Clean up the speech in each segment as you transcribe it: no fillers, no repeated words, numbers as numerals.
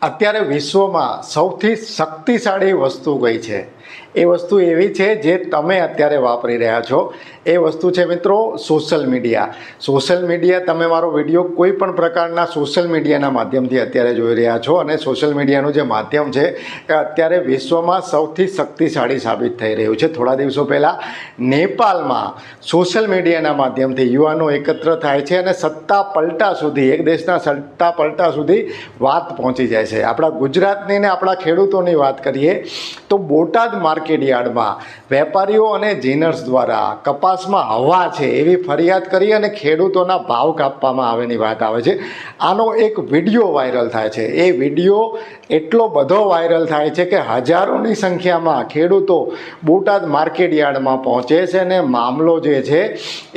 અત્યારે વિશ્વમાં સૌથી શક્તિશાળી વસ્તુ કઈ છે? એ વસ્તુ એવી છે જે તમે અત્યારે વાપરી રહ્યા છો. એ વસ્તુ છે મિત્રો સોશિયલ મીડિયા. સોશિયલ મીડિયા, તમે મારો વિડીયો કોઈ પણ પ્રકારના સોશિયલ મીડિયાના માધ્યમથી અત્યારે જોઈ રહ્યા છો, અને સોશિયલ મીડિયાનું જે માધ્યમ છે એ અત્યારે વિશ્વમાં સૌથી શક્તિશાળી સાબિત થઈ રહ્યું છે. થોડા દિવસો પહેલાં નેપાળમાં સોશિયલ મીડિયાના માધ્યમથી યુવાનો એકત્ર થાય છે અને સત્તા પલટા સુધી, એક દેશના સત્તા પલટા સુધી વાત પહોંચી જાય છે. આપણા ગુજરાતની ને આપણા ખેડૂતોની વાત કરીએ તો બોટાદ માર્કેટ યાર્ડમાં વેપારીઓ અને જીનર્સ દ્વારા કપાસમાં હવા છે એવી ફરિયાદ કરી અને ખેડૂતોના ભાવ કાપવામાં આવેની વાત આવે છે. આનો એક વિડીયો વાયરલ થાય છે. એ વિડીયો એટલો બધો વાયરલ થાય છે કે હજારોની સંખ્યામાં ખેડૂતો બોટાદ માર્કેટ યાર્ડમાં પહોંચે છે અને મામલો જે છે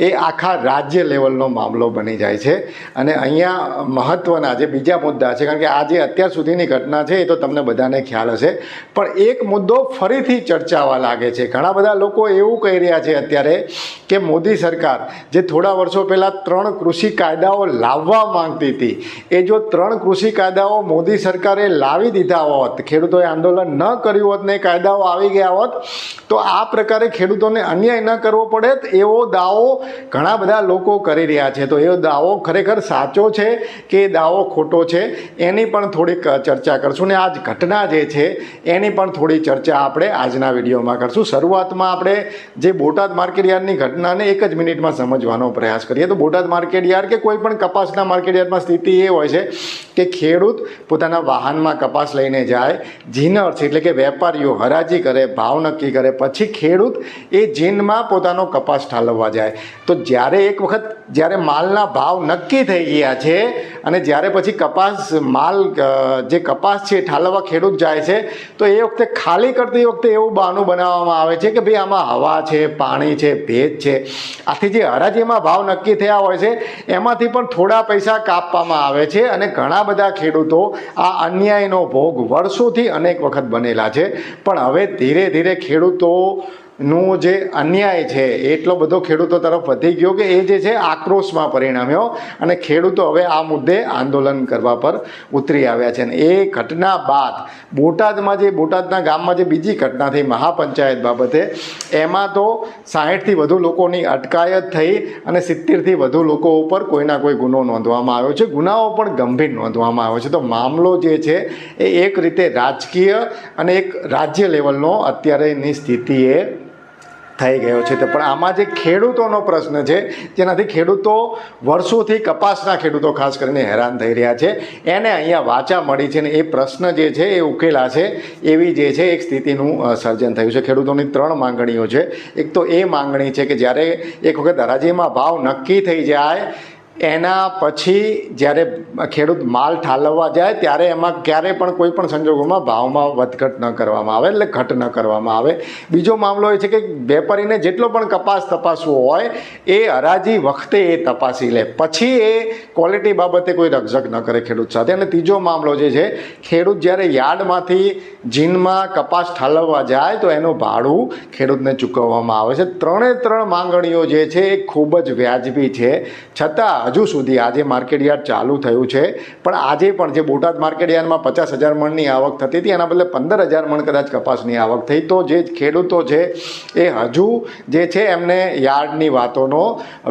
એ આખા રાજ્ય લેવલનો મામલો બની જાય છે. અને અહીંયા મહત્ત્વના જે બીજા મુદ્દા છે, કારણ કે આ જે અત્યાર સુધીની ઘટના છે એ તો તમને બધાને ખ્યાલ હશે, પણ એક મુદ્દો ફરીથી ચર્ચાવા લાગે છે. ઘણા બધા લોકો એવું કહી રહ્યા છે અત્યારે કે મોદી સરકાર જે થોડા વર્ષો પહેલાં 3 કૃષિ કાયદાઓ લાવવા માંગતી હતી, એ જો 3 કૃષિ કાયદાઓ મોદી સરકારે લાવી દીધા હોત, ખેડૂતોએ આંદોલન ન કર્યું હોત ને એ કાયદાઓ આવી ગયા હોત, તો આ પ્રકારે ખેડૂતોને અન્યાય ન કરવો પડે, એવો દાવો ઘણા બધા લોકો કરી રહ્યા છે. તો એ દાવો ખરેખર સાચો છે કે એ દાવો ખોટો છે, એની પણ થોડીક ચર્ચા કરશું. ને આ જ ઘટના જે છે એની પણ થોડી ચર્ચા આપણે આજના વિડીયોમાં કરશું. શરૂઆતમાં આપણે જે બોટાદ માર્કેટ યાર્ડની ઘટનાને એક જ મિનિટમાં સમજવાનો પ્રયાસ કરીએ તો બોટાદ માર્કેટ યાર્ડ કે કોઈ પણ કપાસના માર્કેટ યાર્ડમાં સ્થિતિ એ હોય છે કે ખેડૂત પોતાના વાહનમાં કપાસ લઈને જાય, જીનર્સ એટલે કે વેપારીઓ હરાજી કરે, ભાવ નક્કી કરે, પછી ખેડૂત એ જીનમાં પોતાનો કપાસ ઠાલવવા જાય. તો જ્યારે એક વખત જ્યારે માલના ભાવ નક્કી થઈ ગયા છે અને જ્યારે પછી કપાસ માલ જે કપાસ છે ઠાલવવા ખેડૂત જાય છે, તો એ વખતે ખાલી કરતી વખતે એવું બહાનું બનાવવામાં આવે છે કે ભાઈ આમાં હવા છે, પાણી છે, ભેજ છે. આથી જે હરાજીમાં ભાવ નક્કી થયા હોય છે એમાંથી પણ થોડા પૈસા કાપવામાં આવે છે. અને ઘણા બધા ખેડૂતો આ અન્યાયનો ભોગ વર્ષોથી અનેક વખત બનેલા છે. પણ હવે ધીરે ધીરે ખેડૂતોનું જે અન્યાય છે એટલો બધો ખેડૂતો તરફ વધી ગયો કે એ જે છે આક્રોશમાં પરિણમ્યો અને ખેડૂતો હવે આ મુદ્દે આંદોલન કરવા પર ઉતરી આવ્યા છે. અને એ ઘટના બાદ બોટાદના ગામમાં જે બીજી ઘટના થઈ મહાપંચાયત બાબતે, એમાં તો 60થી વધુ લોકોની અટકાયત થઈ અને 70થી વધુ લોકો ઉપર કોઈના કોઈ ગુનો નોંધવામાં આવ્યો છે. ગુનાઓ પણ ગંભીર નોંધવામાં આવ્યો છે. તો મામલો જે છે એ એક રીતે રાજકીય અને એક રાજ્ય લેવલનો અત્યારેની સ્થિતિએ થઈ ગયો છે. પણ આમાં જે ખેડૂતોનો પ્રશ્ન છે, જેનાથી ખેડૂતો વર્ષોથી, કપાસના ખેડૂતો ખાસ કરીને હેરાન થઈ રહ્યા છે, એને અહીંયા વાચા મળી છે ને એ પ્રશ્ન જે છે એ ઉકેલા છે એવી જે છે એક સ્થિતિનું સર્જન થયું છે. ખેડૂતોની 3 માંગણીઓ છે. એક તો એ માંગણી છે કે જ્યારે એક વખત હરાજીમાં ભાવ નક્કી થઈ જાય એના પછી જ્યારે ખેડૂત માલ ઠાલવવા જાય ત્યારે એમાં ક્યારે પણ કોઈ પણ સંજોગોમાં ભાવમાં વધઘટ ન કરવામાં આવે, એટલે ઘટ ન કરવામાં આવે. બીજો મામલો એ છે કે વેપારીને જેટલો પણ કપાસ તપાસવો હોય એ હરાજી વખતે એ તપાસી લે, પછી એ ક્વોલિટી બાબતે કોઈ રકઝક ન કરે ખેડૂત સાથે. અને ત્રીજો મામલો જે છે, ખેડૂત જ્યારે યાર્ડમાંથી જીનમાં કપાસ ઠાલવવા જાય તો એનું ભાડું ખેડૂતને ચૂકવવામાં આવે છે. 3 માંગણીઓ જે છે એ ખૂબ જ વ્યાજબી છે. છતાં હજુ સુધી આજે માર્કેટ યાર્ડ ચાલુ થયું છે, પણ આજે પણ જે બોટાદ માર્કેટ યાર્ડમાં 50,000 મણની આવક થતી હતી એના બદલે 15,000 મણ કદાચ કપાસની આવક થઈ. તો જે ખેડૂતો છે એ હજુ જે છે એમને યાર્ડની વાતોનો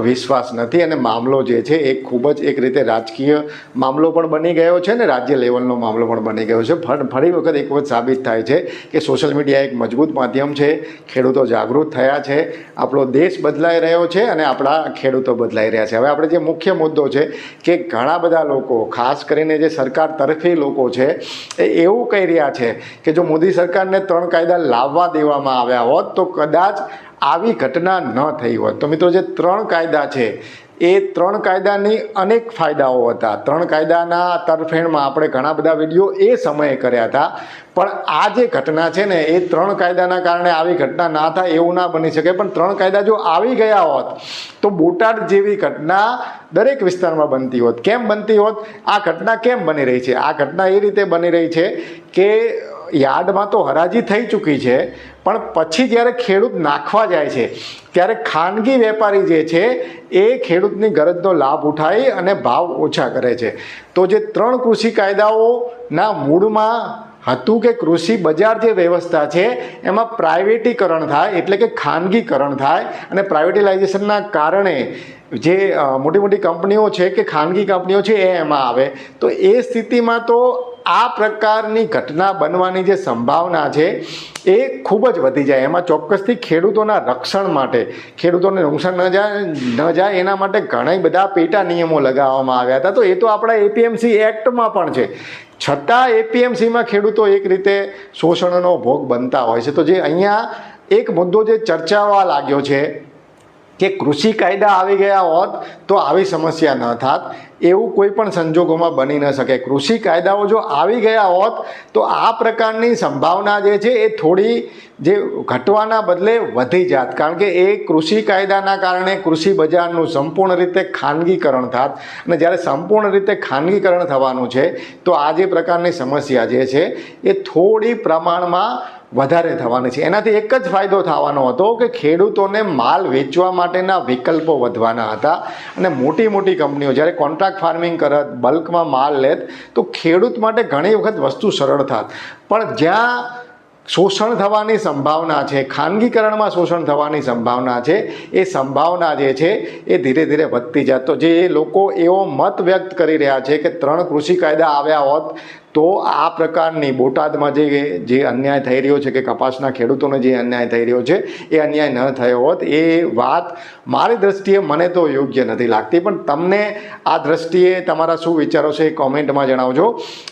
વિશ્વાસ નથી અને મામલો જે છે એ ખૂબ જ એક રીતે રાજકીય મામલો પણ બની ગયો છે ને રાજ્ય લેવલનો મામલો પણ બની ગયો છે. ફરી એક વખત સાબિત થાય છે કે સોશિયલ મીડિયા એક મજબૂત માધ્યમ છે. ખેડૂતો જાગૃત થયા છે, આપણો દેશ બદલાઈ રહ્યો છે અને આપણા ખેડૂતો બદલાઈ રહ્યા છે. હવે આપણે જે મુખ્ય મુદ્દો છે કે ઘણા બધા લોકો, ખાસ કરીને જે સરકાર તરફી લોકો છે, એ એવું કહી રહ્યા છે કે જો મોદી સરકારને 3 કાયદા લાવવા દેવામાં આવ્યા હોત તો કદાચ આવી ઘટના ન થઈ હોત. તો મિત્રો, જે 3 કાયદા છે એ 3 કાયદાની અનેક ફાયદાઓ હતા. 3 કાયદાના તરફેણમાં આપણે ઘણા બધા વિડીયો એ સમયે કર્યા હતા. પણ આ જે ઘટના છે ને એ 3 કાયદાના કારણે આવી ઘટના ના થાય એવું ના બની શકે. પણ 3 કાયદા જો આવી ગયા હોત તો બોટાદ જેવી ઘટના દરેક વિસ્તારમાં બનતી હોત. કેમ બનતી હોત? આ ઘટના કેમ બની રહી છે? આ ઘટના એ રીતે બની રહી છે કે યાર્ડમાં તો હરાજી થઈ ચૂકી છે, પણ પછી જ્યારે ખેડૂત નાખવા જાય છે ત્યારે ખાનગી વેપારી જે છે એ ખેડૂતની ગરજનો લાભ ઉઠાવી અને ભાવ ઓછા કરે છે. તો જે 3 કૃષિ કાયદાઓ ના મૂળમાં હતું કે કૃષિ બજાર જે વ્યવસ્થા છે એમાં પ્રાઇવેટીકરણ થાય, એટલે કે ખાનગીકરણ થાય, અને પ્રાઇવેટાઇઝેશનના કારણે જે મોટી મોટી કંપનીઓ છે કે ખાનગી કંપનીઓ છે એ એમાં આવે. તો એ સ્થિતિમાં તો આ પ્રકારની ઘટના બનવાની જે સંભાવના છે એ ખૂબ જ વધી જાય. એમાં ચોક્કસથી ખેડૂતોના રક્ષણ માટે, ખેડૂતોને નુકસાન ન જાય એના માટે ઘણા બધા પેટા નિયમો લગાવવામાં આવ્યા હતા. તો એ તો આપણા એપીએમસી એક્ટમાં પણ છે, છતાં એપીએમસીમાં ખેડૂતો એક રીતે શોષણનો ભોગ બનતા હોય છે. તો જે અહીંયા એક મુદ્દો જે ચર્ચાવા લાગ્યો છે કે કૃષિ કાયદા આવી ગયા હોત તો આવી સમસ્યા ન થાત, એવું કોઈ પણ સંજોગોમાં બની ન શકે. કૃષિ કાયદાઓ જો આવી ગયા હોત તો આ પ્રકારની સંભાવના જે છે એ થોડી જે ઘટવાના બદલે વધી જાત, કારણ કે એ કૃષિ કાયદાના કારણે કૃષિ બજારનું સંપૂર્ણ રીતે ખાનગીકરણ થાત, અને જ્યારે સંપૂર્ણ રીતે ખાનગીકરણ થવાનું છે તો આ જે પ્રકારની સમસ્યા જે છે એ થોડી પ્રમાણમાં વધારે થવાની છે. એનાથી એક જ ફાયદો થવાનો હતો કે ખેડૂતોને માલ વેચવા માટેના વિકલ્પો વધવાના હતા, અને મોટી મોટી કંપનીઓ જ્યારે કોન્ટ્રાક્ટ ફાર્મિંગ કરત, બલ્કમાં માલ લેત, તો ખેડૂત માટે ઘણી વખત વસ્તુ સરળ થાત. પણ જ્યાં શોષણ થવાની સંભાવના છે, ખાનગીકરણમાં શોષણ થવાની સંભાવના છે, એ સંભાવના જે છે એ ધીરે ધીરે વધતી જાય. તો જે લોકો એવો મત વ્યક્ત કરી રહ્યા છે કે 3 કૃષિ કાયદા આવ્યા હોત તો આ પ્રકારની બોટાદમાં જે અન્યાય થઈ રહ્યો છે કે કપાસના ખેડૂતોને જે અન્યાય થઈ રહ્યો છે એ અન્યાય ન થયો હોત, એ વાત મારી દ્રષ્ટિએ મને તો યોગ્ય નથી લાગતી. પણ તમને આ દ્રષ્ટિએ તમારા શું વિચારો છે એ કોમેન્ટમાં જણાવજો.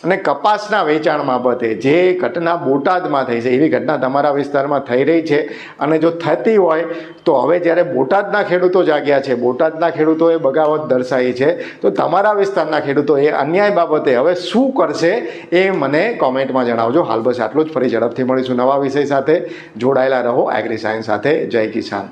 અને કપાસના વેચાણ બાબતે જે ઘટના બોટાદમાં થઈ છે એવી ઘટના તમારા વિસ્તારમાં થઈ રહી છે, અને જો થતી હોય તો હવે જ્યારે બોટાદના ખેડૂતો જાગ્યા છે, બોટાદના ખેડૂતોએ બગાવત દર્શાવી છે, તો તમારા વિસ્તારના ખેડૂતો એ અન્યાય બાબતે હવે શું કરશે એ મને કોમેન્ટમાં જણાવજો. હાલ બસ આટલું જ. ફરી ઝડપથી મળીશું નવા વિષય સાથે. જોડાયેલા રહો એગ્રી સાયન્સ સાથે. જય કિસાન.